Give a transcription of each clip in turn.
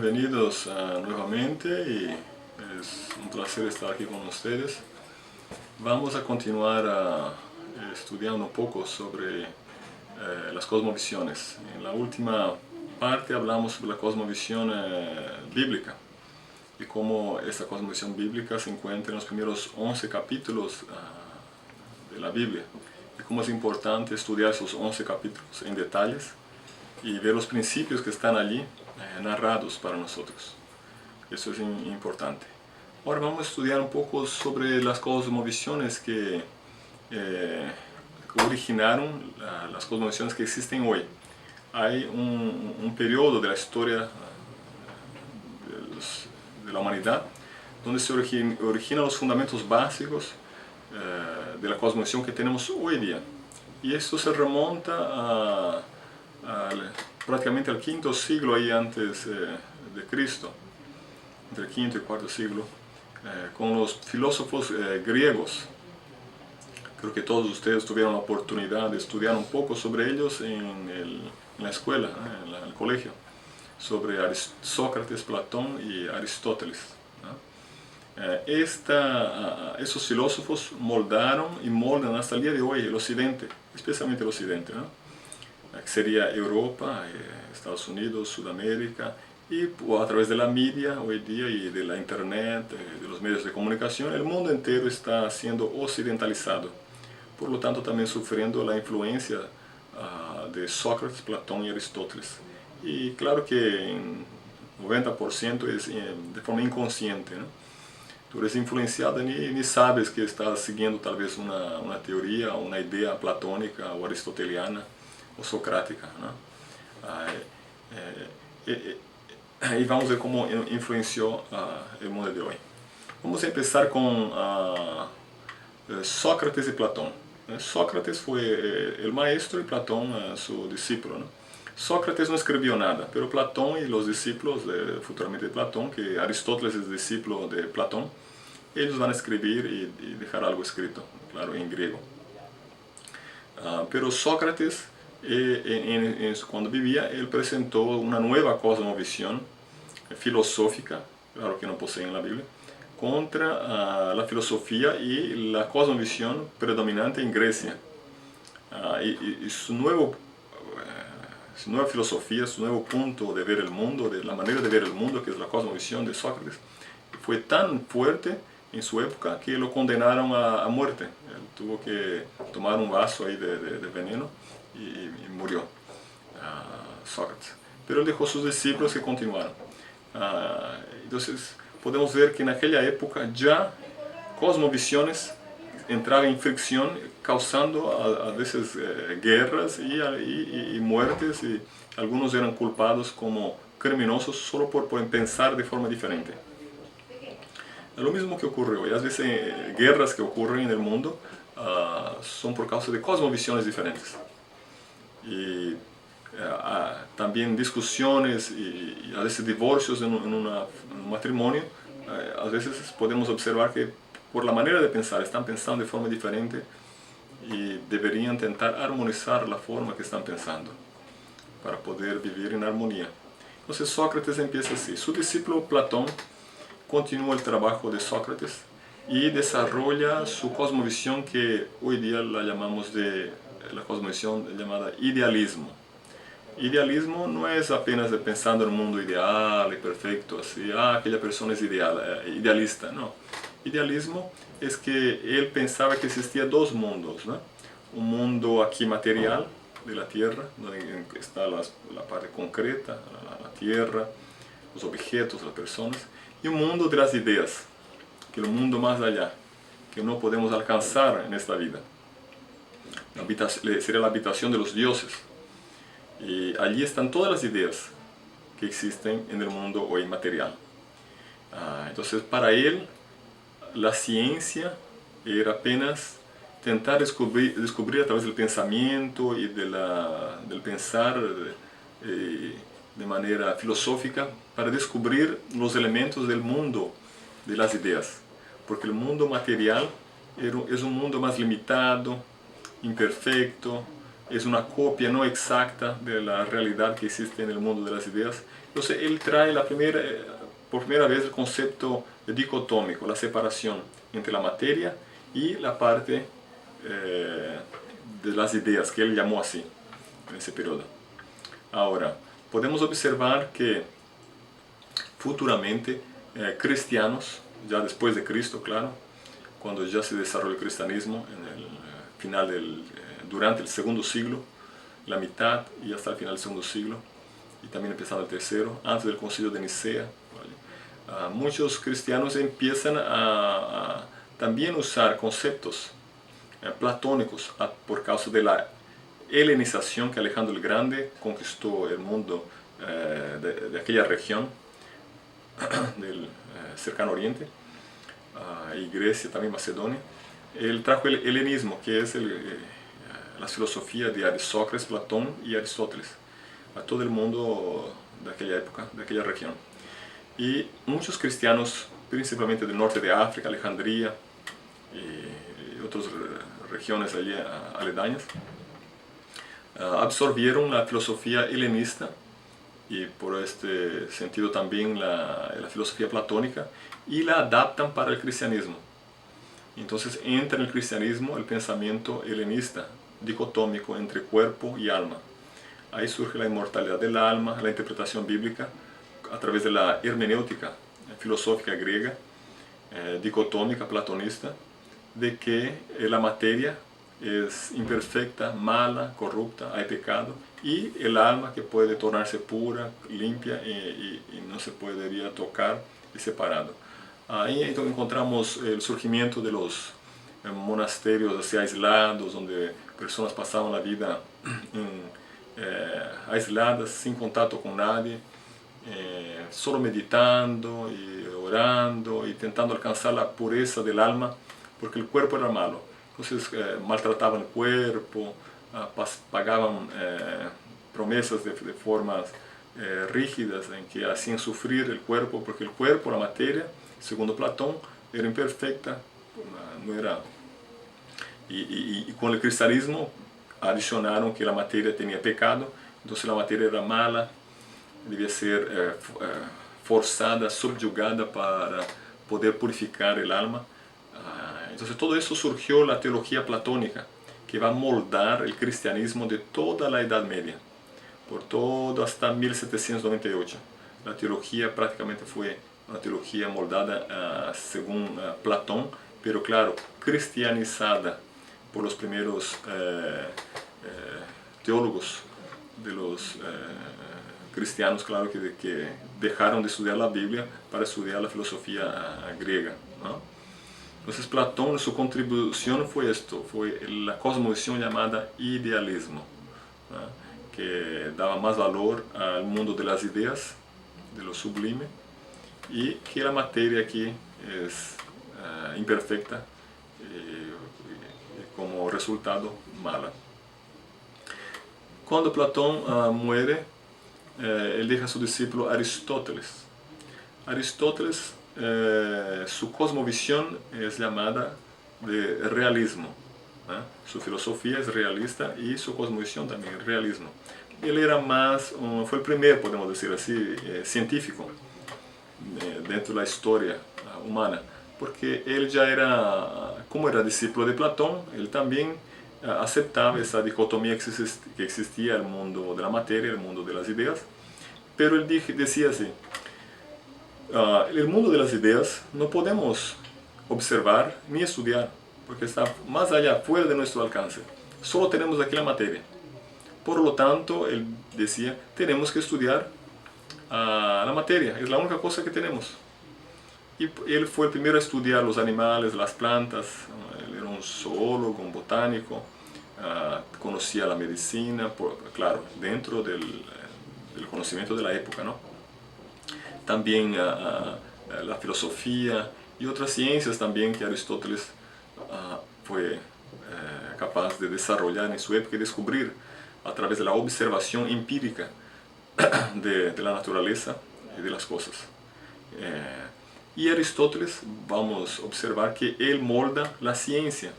Bienvenidos nuevamente y es un placer estar aquí con ustedes. Vamos a continuar estudiando un poco sobre las cosmovisiones. En la última parte hablamos sobre la cosmovisión bíblica y cómo esta cosmovisión bíblica se encuentra en los primeros 11 capítulos de la Biblia y cómo es importante estudiar esos 11 capítulos en detalles y ver los principios que están allí narrados para nosotros. Eso es importante. Ahora vamos a estudiar un poco sobre las cosmovisiones que originaron las cosmovisiones que existen hoy. Hay un periodo de la historia de la humanidad donde se originan los fundamentos básicos de la cosmovisión que tenemos hoy día. Y esto se remonta prácticamente al quinto siglo ahí antes de Cristo, entre el quinto y cuarto siglo, con los filósofos griegos. Creo que todos ustedes tuvieron la oportunidad de estudiar un poco sobre ellos en la escuela, en el colegio, sobre Sócrates, Platón y Aristóteles. Esos filósofos moldaron y moldan hasta el día de hoy el Occidente, especialmente el Occidente, que sería Europa, Estados Unidos, Sudamérica, y a través de la media hoy día y de la internet, de los medios de comunicación, el mundo entero está siendo occidentalizado, por lo tanto también sufriendo la influencia de Sócrates, Platón y Aristóteles. Y claro que en 90% es de forma inconsciente, Tú eres influenciado y ni sabes que estás siguiendo tal vez una teoría, una idea platónica o aristoteliana o socrática. Y vamos a ver cómo influenció el mundo de hoy. Vamos a empezar con Sócrates y Platón. Sócrates fue el maestro y Platón su discípulo. Sócrates no escribió nada, pero Platón y los discípulos, futuramente de Platón, que Aristóteles es discípulo de Platón, ellos van a escribir y dejar algo escrito, claro, en griego. Pero Sócrates, cuando vivía, él presentó una nueva cosmovisión filosófica, claro que no posee en la Biblia, contra la filosofía y la cosmovisión predominante en Grecia. Y su nueva filosofía, su nuevo punto de ver el mundo, de la manera de ver el mundo, que es la cosmovisión de Sócrates, fue tan fuerte en su época que lo condenaron a muerte. Él tuvo que tomar un vaso ahí de veneno y murió Sócrates. Pero él dejó sus discípulos que continuaron. Entonces podemos ver que en aquella época ya cosmovisiones entraban en fricción, causando a veces guerras y muertes, y algunos eran culpados como criminosos solo por pensar de forma diferente. Es lo mismo que ocurre hoy. A veces guerras que ocurren en el mundo son por causa de cosmovisiones diferentes. Y también discusiones y a veces divorcios en un matrimonio, a veces podemos observar que por la manera de pensar están pensando de forma diferente y deberían intentar armonizar la forma que están pensando para poder vivir en armonía. Entonces Sócrates empieza así. Su discípulo Platón continúa el trabajo de Sócrates y desarrolla su cosmovisión, que hoy día la llamamos la cosmovisión llamada idealismo. Idealismo no es apenas de pensando en un mundo ideal y perfecto, así, aquella persona es idealista, no. Idealismo es que él pensaba que existían dos mundos, ¿no? Un mundo aquí material de la tierra, donde está la parte concreta, la tierra, los objetos, las personas, y un mundo de las ideas, que es el mundo más allá, que no podemos alcanzar en esta vida. Sería la habitación de los dioses. Y allí están todas las ideas que existen en el mundo hoy material. Entonces para él la ciencia era apenas intentar descubrir a través del pensamiento y del pensar de manera filosófica, para descubrir los elementos del mundo de las ideas. Porque el mundo material es un mundo más limitado, imperfecto, es una copia no exacta de la realidad que existe en el mundo de las ideas. Entonces él trae por primera vez el concepto dicotómico, la separación entre la materia y la parte de las ideas, que él llamó así en ese periodo. Ahora, podemos observar que futuramente cristianos, ya después de Cristo, claro, cuando ya se desarrolló el cristianismo en el durante el segundo siglo, la mitad y hasta el final del segundo siglo, y también empezando el tercero, antes del concilio de Nicea, ¿vale? Muchos cristianos empiezan a también usar conceptos platónicos por causa de la helenización que Alejandro el Grande conquistó el mundo de aquella región del cercano oriente, y Grecia, también Macedonia. Él trajo el helenismo, que es la filosofía de Sócrates, Platón y Aristóteles, a todo el mundo de aquella época, de aquella región. Y muchos cristianos, principalmente del norte de África, Alejandría y otras regiones allí aledañas, absorbieron la filosofía helenista y por este sentido también la filosofía platónica y la adaptan para el cristianismo. Entonces entra en el cristianismo el pensamiento helenista, dicotómico entre cuerpo y alma. Ahí surge la inmortalidad del alma, la interpretación bíblica a través de la hermenéutica filosófica griega, dicotómica, platonista, de que la materia es imperfecta, mala, corrupta, hay pecado, y el alma que puede tornarse pura, limpia y no se podría tocar y separado. Ahí entonces encontramos el surgimiento de los monasterios así aislados, donde personas pasaban la vida aisladas, sin contacto con nadie, solo meditando y orando y intentando alcanzar la pureza del alma, porque el cuerpo era malo. Entonces maltrataban el cuerpo, pagaban promesas de formas rígidas en que hacían sufrir el cuerpo, porque el cuerpo, la materia, segundo Platón, era imperfecta, no era. Y con el cristianismo adicionaron que la materia tenía pecado, entonces la materia era mala, debía ser forzada, subyugada para poder purificar el alma. Entonces todo eso surgió la teología platónica, que va a moldar el cristianismo de toda la Edad Media, por todo hasta 1798. La teología prácticamente fue una teología moldada según Platón, pero claro, cristianizada por los primeros teólogos de los cristianos, claro, que dejaron de estudiar la Biblia para estudiar la filosofía griega, ¿no? Entonces Platón, su contribución fue esto, fue la cosmovisión llamada idealismo, ¿no? Que daba más valor al mundo de las ideas, de lo sublime, y que la materia aquí es imperfecta y como resultado mala. Cuando Platón muere, él deja a su discípulo Aristóteles. Aristóteles, su cosmovisión es llamada de realismo, ¿eh? Su filosofía es realista y su cosmovisión también es realismo. Él era más, fue el primer, podemos decir así, científico dentro de la historia humana, porque él ya era, como era discípulo de Platón, él también aceptaba esa dicotomía que existía, el mundo de la materia, el mundo de las ideas, pero él decía así, el mundo de las ideas no podemos observar ni estudiar, porque está más allá, fuera de nuestro alcance. Solo tenemos aquí la materia. Por lo tanto, él decía, tenemos que estudiar la materia, es la única cosa que tenemos. Y él fue el primero a estudiar los animales, las plantas, él era un zoólogo, un botánico, conocía la medicina, claro, dentro del conocimiento de la época, ¿no? También la filosofía y otras ciencias también que Aristóteles fue capaz de desarrollar en su época y descubrir a través de la observación empírica de la naturaleza y de las cosas. Y Aristóteles, vamos a observar que él molda la ciencia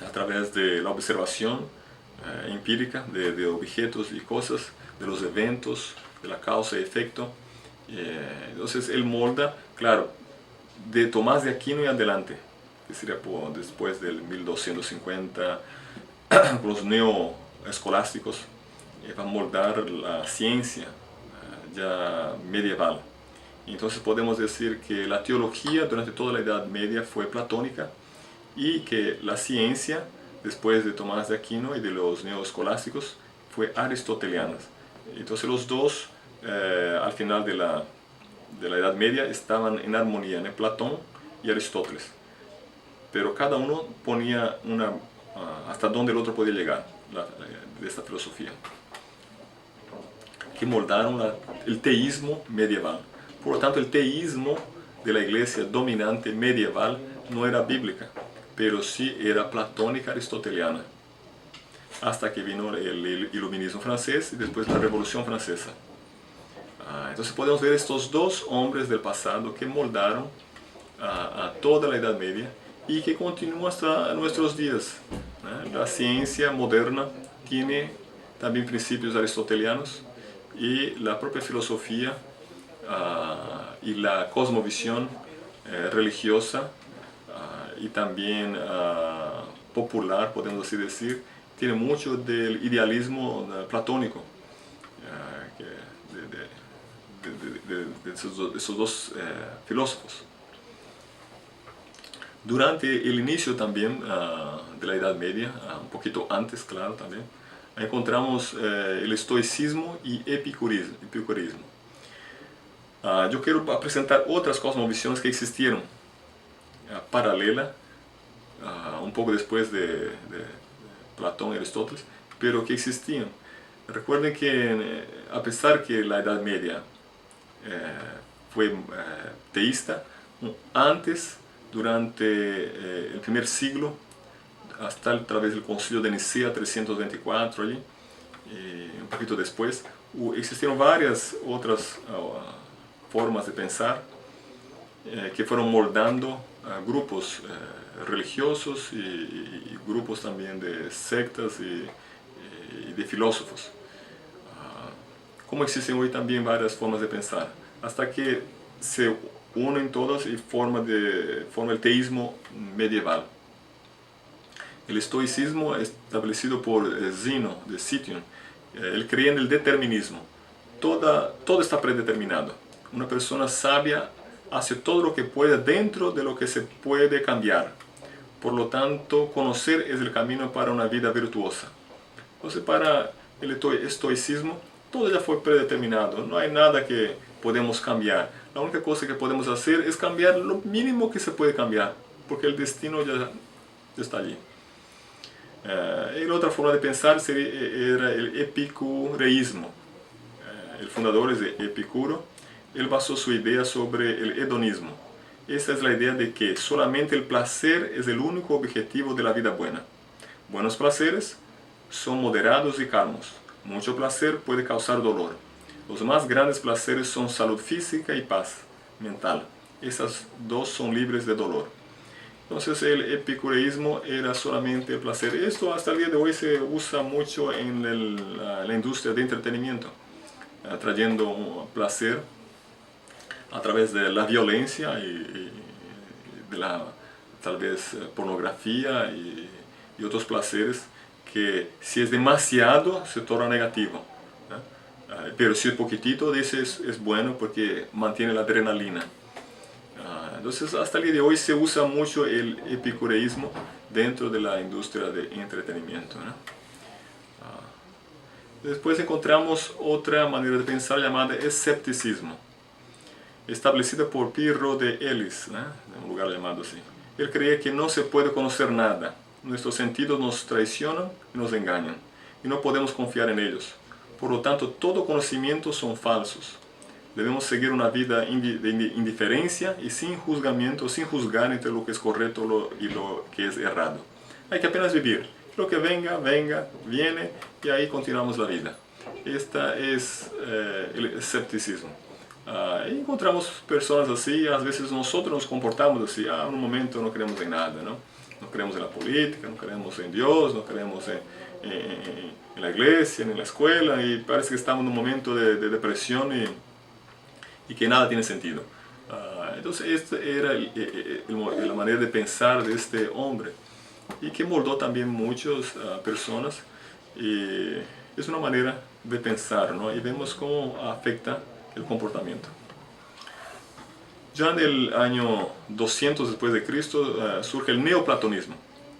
a través de la observación empírica de objetos y cosas, de los eventos, de la causa y efecto. Entonces él molda, claro, de Tomás de Aquino y adelante, que sería después del 1250, con los neoescolásticos, va a moldar la ciencia ya medieval. Entonces podemos decir que la teología durante toda la Edad Media fue platónica y que la ciencia, después de Tomás de Aquino y de los neoescolásticos, fue aristoteliana. Entonces los dos, al final de la Edad Media, estaban en armonía, ¿no? Platón y Aristóteles. Pero cada uno ponía hasta dónde el otro podía llegar de esta filosofía, que moldaron el teísmo medieval. Por lo tanto, el teísmo de la iglesia dominante medieval no era bíblica, pero sí era platónica aristoteliana, hasta que vino el iluminismo francés y después la Revolución Francesa. Entonces podemos ver estos dos hombres del pasado que moldaron a toda la Edad Media y que continúa hasta nuestros días. La ciencia moderna tiene también principios aristotelianos y la propia filosofía y la cosmovisión religiosa y también popular, podemos así decir, tiene mucho del idealismo platónico de esos dos filósofos. Durante el inicio también de la Edad Media, un poquito antes, claro, también, encontramos el estoicismo y epicurismo. Yo quiero presentar otras cosmovisiones que existieron, paralela, un poco después de Platón y Aristóteles, pero que existían. Recuerden que a pesar que la Edad Media fue teísta, antes, durante el primer siglo, hasta a través del Concilio de Nicea 324, allí, un poquito después, existieron varias otras formas de pensar que fueron moldando grupos religiosos y grupos también de sectas y de filósofos. Como existen hoy también varias formas de pensar, hasta que se unen todas y forma el teísmo medieval. El estoicismo, establecido por Zeno de Citium, él creía en el determinismo. Todo está predeterminado. Una persona sabia hace todo lo que puede dentro de lo que se puede cambiar. Por lo tanto, conocer es el camino para una vida virtuosa. Entonces, para el estoicismo, todo ya fue predeterminado. No hay nada que podemos cambiar. La única cosa que podemos hacer es cambiar lo mínimo que se puede cambiar, porque el destino ya está allí. Y la otra forma de pensar era el epicureísmo. El fundador es de Epicuro. Él basó su idea sobre el hedonismo. Esta es la idea de que solamente el placer es el único objetivo de la vida buena. Buenos placeres son moderados y calmos. Mucho placer puede causar dolor. Los más grandes placeres son salud física y paz mental. Esas dos son libres de dolor. Entonces el epicureísmo era solamente el placer. Esto hasta el día de hoy se usa mucho en la industria de entretenimiento, trayendo un placer a través de la violencia y de la tal vez pornografía y otros placeres que si es demasiado se torna negativo, ¿eh? Pero si es poquitito, ese es bueno porque mantiene la adrenalina. Entonces hasta el día de hoy se usa mucho el epicureísmo dentro de la industria de entretenimiento, ¿no? Después encontramos otra manera de pensar llamada escepticismo, establecida por Pirro de Elis, ¿no? En un lugar llamado así. Él creía que no se puede conocer nada. Nuestros sentidos nos traicionan y nos engañan, y no podemos confiar en ellos. Por lo tanto, todo conocimiento son falsos. Debemos seguir una vida de indiferencia y sin juzgamiento, sin juzgar entre lo que es correcto y lo que es errado. Hay que apenas vivir. Lo que venga, viene, y ahí continuamos la vida. Esta es el escepticismo. Encontramos personas así, a veces nosotros nos comportamos así, en un momento no creemos en nada, ¿no? No creemos en la política, no creemos en Dios, no creemos en la iglesia, ni en la escuela, y parece que estamos en un momento de depresión y que nada tiene sentido. Entonces esta era la manera de pensar de este hombre, y que moldó también muchas personas. Y es una manera de pensar, ¿no? Y vemos cómo afecta el comportamiento. Ya en el año 200 después de Cristo surge el neoplatonismo,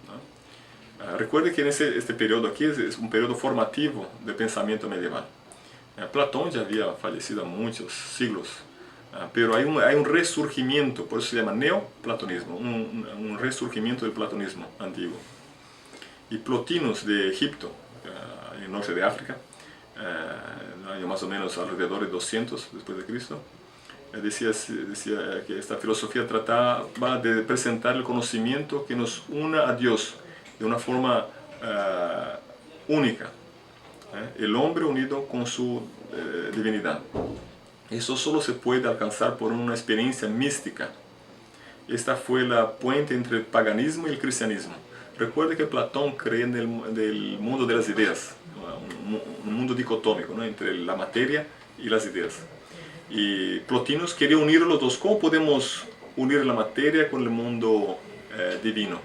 ¿no? Recuerde que en este periodo aquí es un periodo formativo del pensamiento medieval. Platón ya había fallecido hace muchos siglos, pero hay un resurgimiento, por eso se llama neoplatonismo, un resurgimiento del platonismo antiguo. Y Plotinus de Egipto, en el norte de África, en el año más o menos alrededor de 200 después de Cristo, decía que esta filosofía trataba de presentar el conocimiento que nos una a Dios de una forma única, el hombre unido con su divinidad. Eso solo se puede alcanzar por una experiencia mística. Esta fue la puente entre el paganismo y el cristianismo. Recuerde que Platón creía en el mundo de las ideas, un mundo dicotómico, ¿no?, entre la materia y las ideas. Y Plotinus quería unir los dos. ¿Cómo podemos unir la materia con el mundo divino?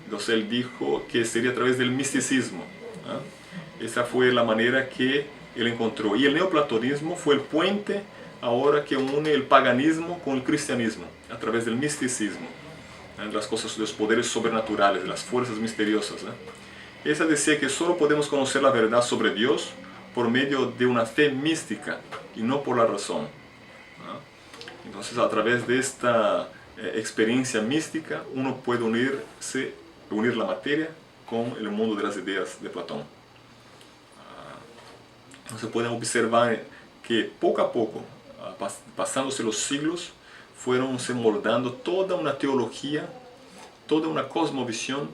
Entonces él dijo que sería a través del misticismo, ¿eh? Esa fue la manera que él encontró. Y el neoplatonismo fue el puente ahora que une el paganismo con el cristianismo, a través del misticismo, las cosas, los poderes sobrenaturales, las fuerzas misteriosas. Esa decía que solo podemos conocer la verdad sobre Dios por medio de una fe mística y no por la razón. Entonces, a través de esta experiencia mística, uno puede unir la materia con el mundo de las ideas de Platón. Se pueden observar que poco a poco, pasándose los siglos, fueron se moldando toda una teología, toda una cosmovisión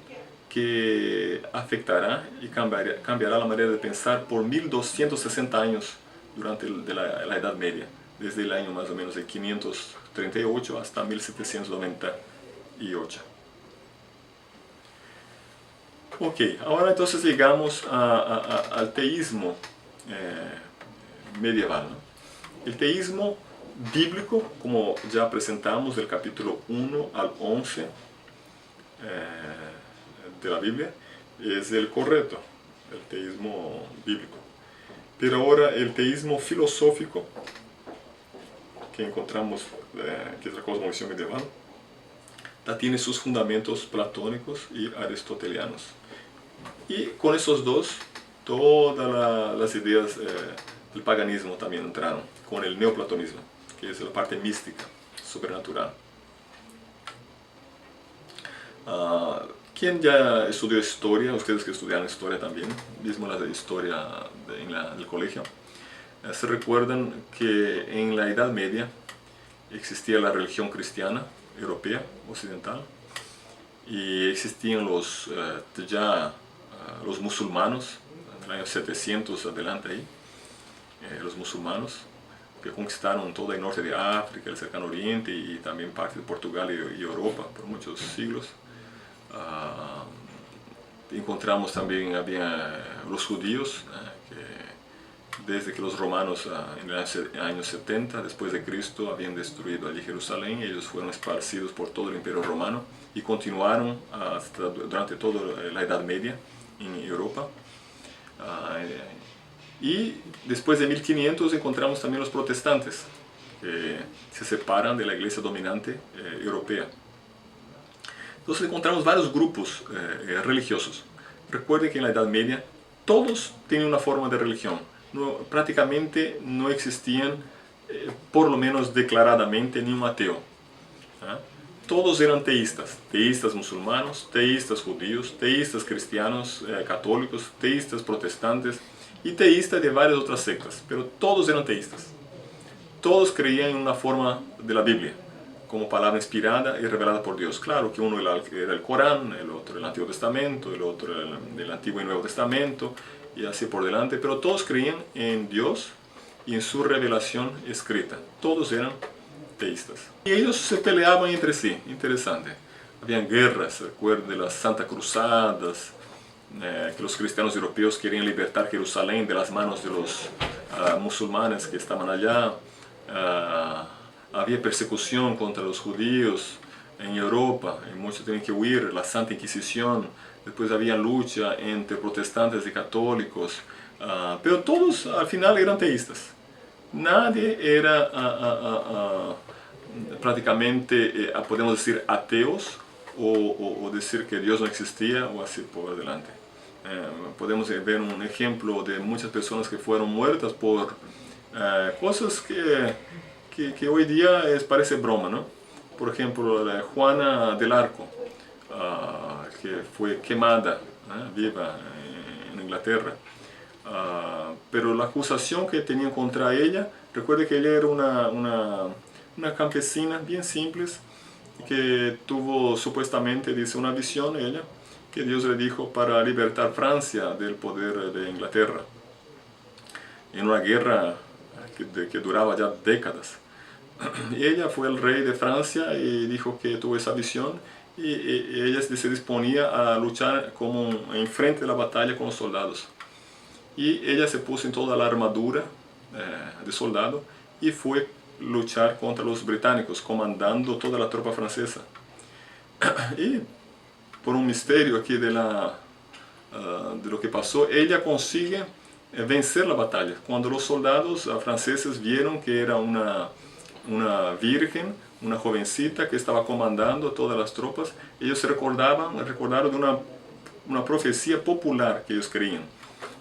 que afectará y cambiará la manera de pensar por 1260 años durante la Edad Media, desde el año más o menos de 538 hasta 1798. Ok, ahora entonces llegamos al teísmo medieval, ¿no? El teísmo bíblico, como ya presentamos del capítulo 1 al 11 de la Biblia, es el correcto, el teísmo bíblico. Pero ahora el teísmo filosófico, que encontramos, que es la cosmovisión medieval, tiene sus fundamentos platónicos y aristotelianos. Y con esos dos, todas las ideas del paganismo también entraron, con el neoplatonismo, que es la parte mística, sobrenatural. ¿Quién ya estudió historia? Ustedes que estudiaron historia también, mismo la de historia en el colegio, se recuerdan que en la Edad Media existía la religión cristiana europea, occidental, y existían los musulmanos, en el año 700 adelante ahí, los musulmanos que conquistaron todo el norte de África, el cercano oriente y también parte de Portugal y Europa por muchos siglos. Encontramos también, había los judíos, que desde que los romanos en el año 70 después de Cristo habían destruido allí Jerusalén, ellos fueron esparcidos por todo el Imperio Romano y continuaron durante toda la Edad Media en Europa. Y después de 1500 encontramos también los protestantes, que se separan de la iglesia dominante europea. Entonces encontramos varios grupos religiosos. Recuerde que en la Edad Media todos tenían una forma de religión. Prácticamente no existían, por lo menos declaradamente, ni un ateo. Todos eran teístas, teístas musulmanos, teístas judíos, teístas cristianos, católicos, teístas protestantes y teístas de varias otras sectas, pero todos eran teístas. Todos creían en una forma de la Biblia, como palabra inspirada y revelada por Dios. Claro que uno era el Corán, el otro el Antiguo Testamento, el otro el Antiguo y Nuevo Testamento, y así por delante, pero todos creían en Dios y en su revelación escrita. Todos eran teístas. Y ellos se peleaban entre sí, interesante. habían guerras, recuerden de las Santa Cruzadas, que los cristianos europeos querían libertar Jerusalén de las manos de los musulmanes que estaban allá. Había persecución contra los judíos en Europa, y muchos tenían que huir, la Santa Inquisición. Después había lucha entre protestantes y católicos, pero todos al final eran teístas. Nadie era prácticamente, podemos decir, ateos o decir que Dios no existía o así por adelante. Podemos ver un ejemplo de muchas personas que fueron muertas por cosas que hoy día parece broma, ¿no? Por ejemplo, la Juana del Arco, que fue quemada viva en Inglaterra. Pero la acusación que tenían contra ella, recuerde que ella era una campesina bien simple, que tuvo supuestamente, dice, una visión ella, que Dios le dijo para libertar Francia del poder de Inglaterra, en una guerra que duraba ya décadas. Y ella fue el rey de Francia y dijo que tuvo esa visión, y ella se disponía a luchar como enfrente de la batalla con los soldados. Y ella se puso en toda la armadura de soldado y fue luchar contra los británicos, comandando toda la tropa francesa. Y por un misterio aquí de lo que pasó, ella consigue vencer la batalla. Cuando los soldados franceses vieron que era una virgen, una jovencita que estaba comandando todas las tropas, ellos se recordaron de una profecía popular que ellos creían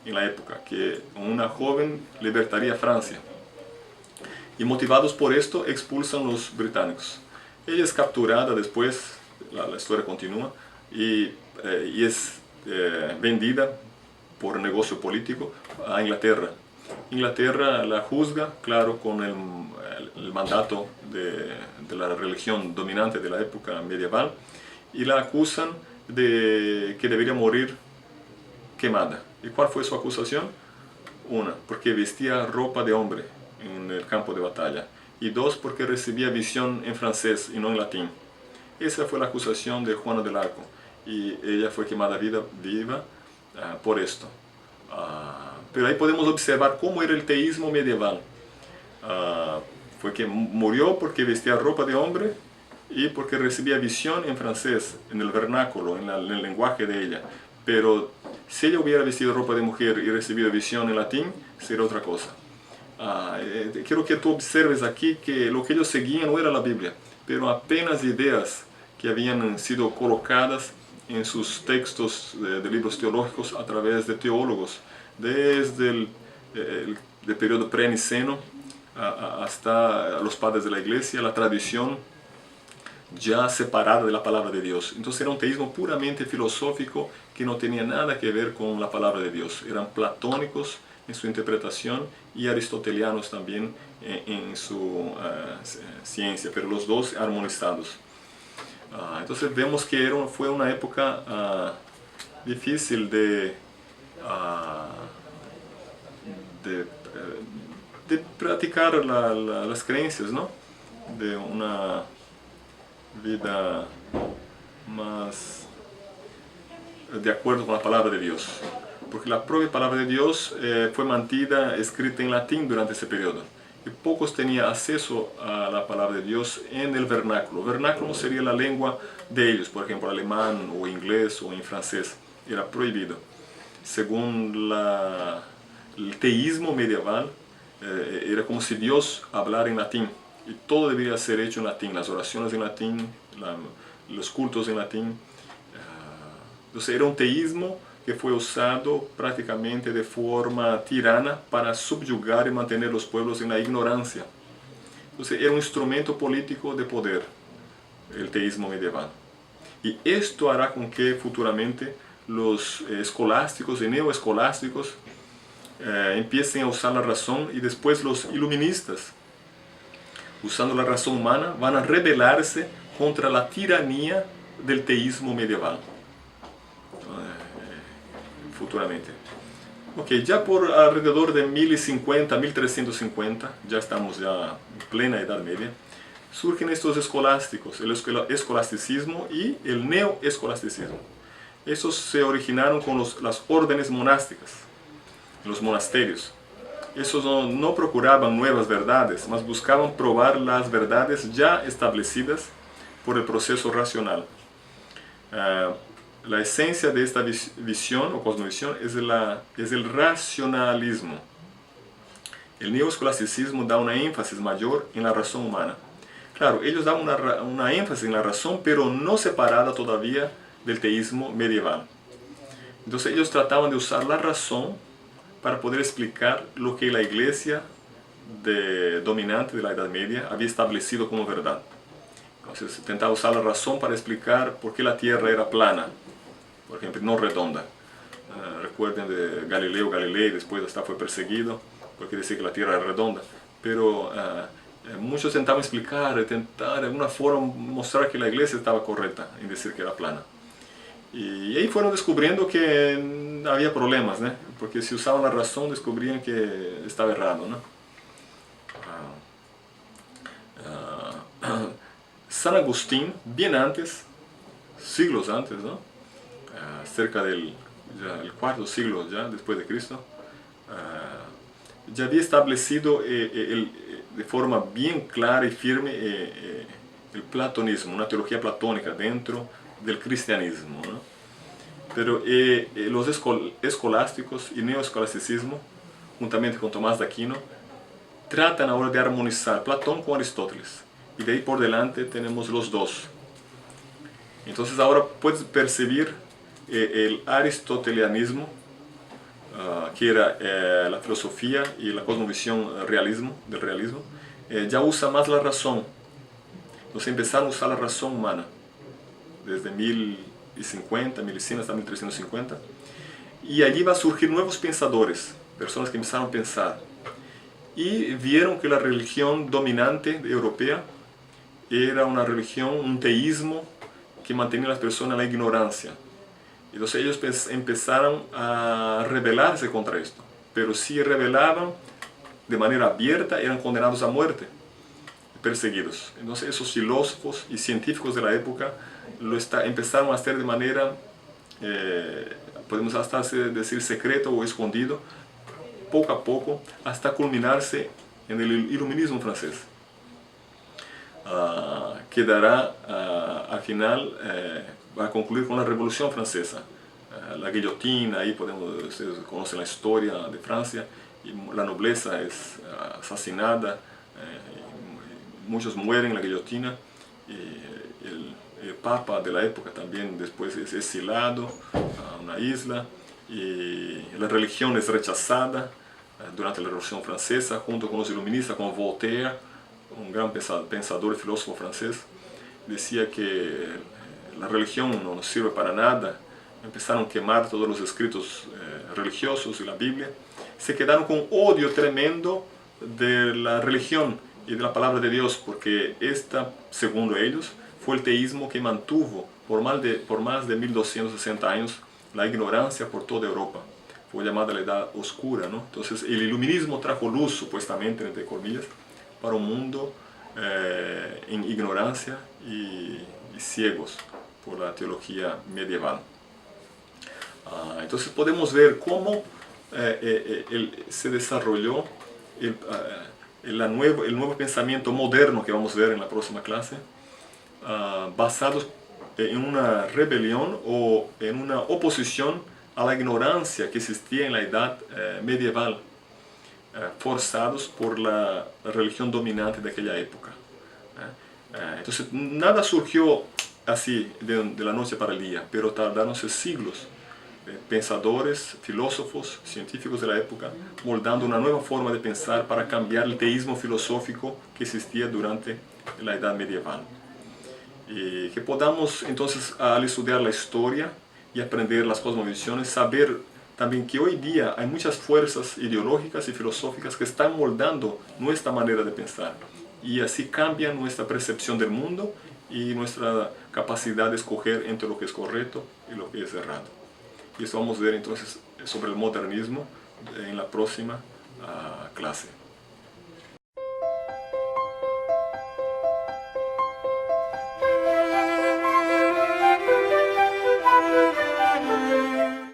en la época, que una joven libertaría Francia. Y motivados por esto, expulsan a los británicos. Ella es capturada después, la historia continúa, y es vendida por negocio político a Inglaterra. Inglaterra la juzga, claro, con el mandato de la religión dominante de la época medieval, y la acusan de que debería morir quemada. ¿Y cuál fue su acusación? Una, porque vestía ropa de hombre en el campo de batalla. Y dos, porque recibía visión en francés y no en latín. Esa fue la acusación de Juana del Arco. Y ella fue quemada viva por esto. Pero ahí podemos observar cómo era el teísmo medieval. Fue que murió porque vestía ropa de hombre y porque recibía visión en francés, en el vernáculo, en el lenguaje de ella. Pero si ella hubiera vestido ropa de mujer y recibido visión en latín, sería otra cosa. Quiero que tú observes aquí que lo que ellos seguían no era la Biblia, pero apenas ideas que habían sido colocadas en sus textos de libros teológicos a través de teólogos, desde el periodo pre-niceno hasta los padres de la iglesia, la tradición ya separada de la palabra de Dios. Entonces era un teísmo puramente filosófico que no tenía nada que ver con la palabra de Dios. Eran platónicos en su interpretación y aristotelianos también en su ciencia, pero los dos armonizados. Entonces vemos que fue una época difícil de practicar las creencias, ¿no? De una vida más de acuerdo con la palabra de Dios, porque la propia palabra de Dios fue mantenida escrita en latín durante ese periodo y pocos tenían acceso a la palabra de Dios en el vernáculo. Vernáculo sería la lengua de ellos, por ejemplo alemán o inglés o en francés, era prohibido. Según el teísmo medieval, era como si Dios hablara en latín y todo debería ser hecho en latín, las oraciones en latín, los cultos en latín. Entonces era un teísmo que fue usado prácticamente de forma tirana para subyugar y mantener los pueblos en la ignorancia. Entonces era un instrumento político de poder, el teísmo medieval. Y esto hará con que futuramente los escolásticos y neoescolásticos empiecen a usar la razón, y después los iluministas, usando la razón humana, van a rebelarse contra la tiranía del teísmo medieval. Futuramente. Ok, ya por alrededor de 1050, 1350, ya estamos ya en plena Edad Media, surgen estos escolásticos, el escolasticismo y el neoescolasticismo. Estos se originaron con las órdenes monásticas, los monasterios. Estos no procuraban nuevas verdades, mas buscaban probar las verdades ya establecidas por el proceso racional. La esencia de esta visión o cosmovisión es el racionalismo. El neoescolasticismo da una énfasis mayor en la razón humana. Claro, ellos dan una énfasis en la razón, pero no separada todavía del teísmo medieval. Entonces ellos trataban de usar la razón para poder explicar lo que la iglesia dominante de la Edad Media había establecido como verdad. Entonces intentaba usar la razón para explicar por qué la Tierra era plana, por ejemplo, no redonda. Recuerden de Galileo Galilei, después hasta fue perseguido porque decía que la Tierra era redonda. Pero muchos intentaban explicar, intentar de alguna forma mostrar que la iglesia estaba correcta en decir que era plana. Y ahí fueron descubriendo que había problemas, ¿no? Porque si usaban la razón descubrían que estaba errado, ¿no? San Agustín, bien antes, siglos antes, ¿no? Cerca del el cuarto siglo ya después de Cristo, ya había establecido de forma bien clara y firme el platonismo, una teología platónica dentro del cristianismo, ¿no? Pero los escolásticos y neoescolasticismo, juntamente con Tomás de Aquino, tratan ahora de armonizar Platón con Aristóteles. Y de ahí por delante tenemos los dos. Entonces ahora puedes percibir el aristotelianismo, que era la filosofía y la cosmovisión del realismo, ya usa más la razón. Entonces empezaron a usar la razón humana desde 1050, 1100 hasta 1350, y allí va a surgir nuevos pensadores, personas que empezaron a pensar y vieron que la religión dominante europea era una religión, un teísmo que mantenía a las personas en la ignorancia. Entonces ellos empezaron a rebelarse contra esto, pero si rebelaban de manera abierta eran condenados a muerte, perseguidos. Entonces esos filósofos y científicos de la época empezaron a hacer de manera, podemos hasta decir secreto o escondido, poco a poco, hasta culminarse en el iluminismo francés, que dará al final, va a concluir con la Revolución Francesa. La guillotina, ahí ustedes conocen la historia de Francia, y la nobleza es asesinada, muchos mueren en la guillotina, y el papa de la época también después es exilado a una isla, y la religión es rechazada durante la Revolución Francesa, junto con los iluministas, con Voltaire, un gran pensador y filósofo francés. Decía que la religión no nos sirve para nada. Empezaron a quemar todos los escritos religiosos y la Biblia. Se quedaron con odio tremendo de la religión y de la palabra de Dios, porque esta, según ellos, fue el teísmo que mantuvo por más de 1260 años la ignorancia por toda Europa. Fue llamada la Edad Oscura, ¿no? Entonces el iluminismo trajo luz, supuestamente, entre comillas, para un mundo en ignorancia y ciegos por la teología medieval. Entonces podemos ver cómo se desarrolló el nuevo pensamiento moderno que vamos a ver en la próxima clase, basados en una rebelión o en una oposición a la ignorancia que existía en la edad medieval, forzados por la religión dominante de aquella época. Entonces nada surgió así de la noche para el día, pero tardaron siglos, pensadores, filósofos, científicos de la época, moldando una nueva forma de pensar para cambiar el teísmo filosófico que existía durante la edad medieval. Y que podamos entonces, al estudiar la historia y aprender las cosmovisiones, saber también que hoy día hay muchas fuerzas ideológicas y filosóficas que están moldando nuestra manera de pensar, y así cambian nuestra percepción del mundo y nuestra capacidad de escoger entre lo que es correcto y lo que es errado. Y eso vamos a ver entonces sobre el modernismo en la próxima clase.